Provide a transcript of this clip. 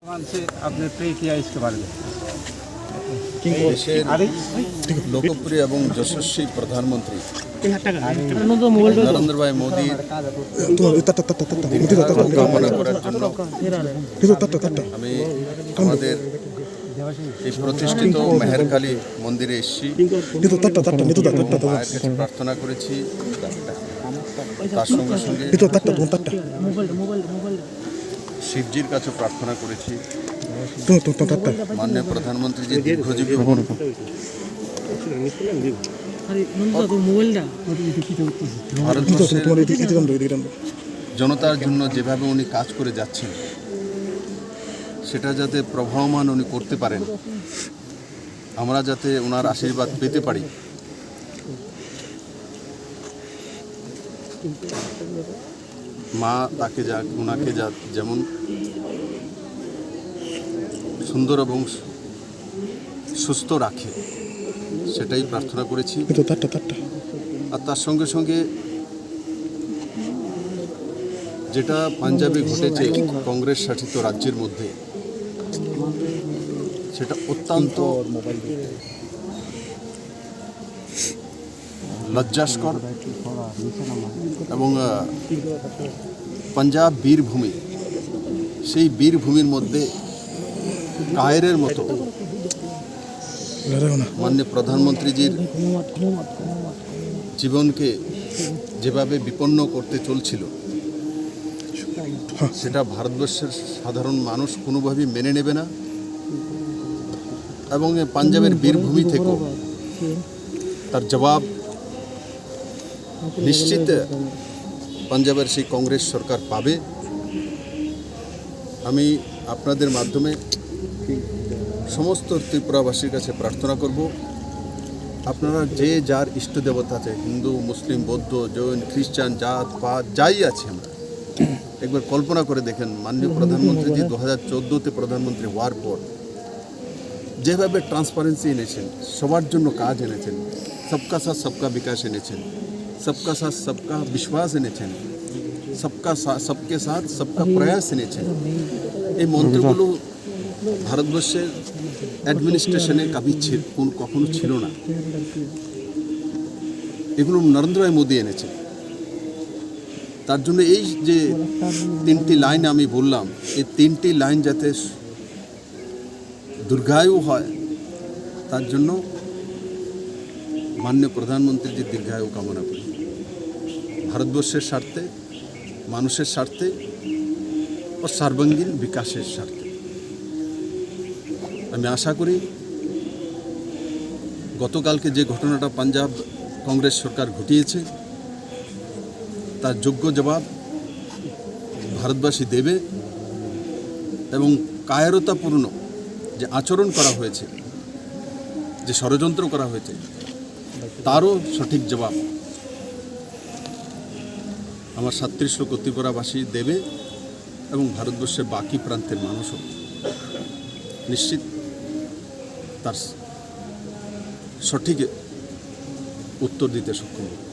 से आपने पे किया इसके बारे में দেশের লোকপ্রিয় এবং যশস্বী প্রধানমন্ত্রী নরেন্দ্র ভাই মোদী কামনা করার জন্য আমি আমাদের এই প্রতিষ্ঠিত মেহেরকালী মন্দিরে এসেছি, মায়ের কাছে প্রার্থনা করেছি। তার সঙ্গে সঙ্গে শিবজির কাছে প্রার্থনা করেছি। মাননীয় প্রধানমন্ত্রী যে দীর্ঘজীবী হন, ভারতবর্ষের জনতার জন্য যেভাবে উনি কাজ করে যাচ্ছেন সেটা যাতে প্রভাবমান উনি করতে পারেন, আমরা যাতে ওনার আশীর্বাদ পেতে পারি। মা তাকে ওনাকে যেমন সুন্দর এবং সুস্থ রাখে সেটাই প্রার্থনা করেছি। আর তার সঙ্গে সঙ্গে যেটা পাঞ্জাবে ঘটেছে কংগ্রেস শাসিত রাজ্যের মধ্যে, সেটা অত্যন্ত লজ্জাস্কর এবং পাঞ্জাব বীরভূমি, সেই বীরভূমির মধ্যে কায়েরের মতো মাননীয় প্রধানমন্ত্রীজির জীবনকে যেভাবে বিপন্ন করতে চলছিল সেটা ভারতবর্ষের সাধারণ মানুষ কোনোভাবেই মেনে নেবে না। এবং পাঞ্জাবের বীরভূমি থেকেও তার জবাব নিশ্চিত পাঞ্জাবের সেই কংগ্রেস সরকার পাবে। আমি আপনাদের মাধ্যমে সমস্ত ত্রিপুরাবাসীর কাছে প্রার্থনা করব, আপনারা যে যার ইষ্ট দেবতা আছে, হিন্দু, মুসলিম, বৌদ্ধ, জৈন, খ্রিস্টান, জাত পাত যাই আছে, আমরা একবার কল্পনা করে দেখেন মাননীয় প্রধানমন্ত্রী যে 2014-তে প্রধানমন্ত্রী হওয়ার পর যেভাবে ট্রান্সপারেন্সি এনেছেন, সবার জন্য কাজ এনেছেন, সবকা সাথ সবকা বিকাশ এনেছেন, সবকা সাথ সবকা বিশ্বাস এনেছেন, সবকে সাথ সবকা প্রয়াস এনেছেন, এই মন্ত্রগুলো ভারতবর্ষের অ্যাডমিনিস্ট্রেশনে কখনো ছিল না। এগুলো নরেন্দ্র ভাই মোদী এনেছে। তার জন্য এই যে 3টি লাইন আমি বললাম, এই 3টি লাইন যাতে দীর্ঘায়ু হয়, তার জন্য মাননীয় প্রধানমন্ত্রীর যে দীর্ঘায়ু কামনা করি, ভারতবর্ষের স্বার্থে, মানুষের স্বার্থে ও সর্বাঙ্গীন বিকাশের স্বার্থে। আমি আশা করি গতকালকে যে ঘটনাটা পাঞ্জাব কংগ্রেস সরকার ঘটিয়েছে তার যোগ্য জবাব ভারতবাসী দেবে এবং কায়রতাপূর্ণ যে আচরণ করা হয়েছে, যে ষড়যন্ত্র করা হয়েছে, তারও সঠিক জবাব আমার 37 লক্ষ ত্রিপুরাবাসী দেবে এবং ভারতবর্ষের বাকি প্রান্তের মানুষও নিশ্চিত তার সঠিক উত্তর দিতে সক্ষম হবে।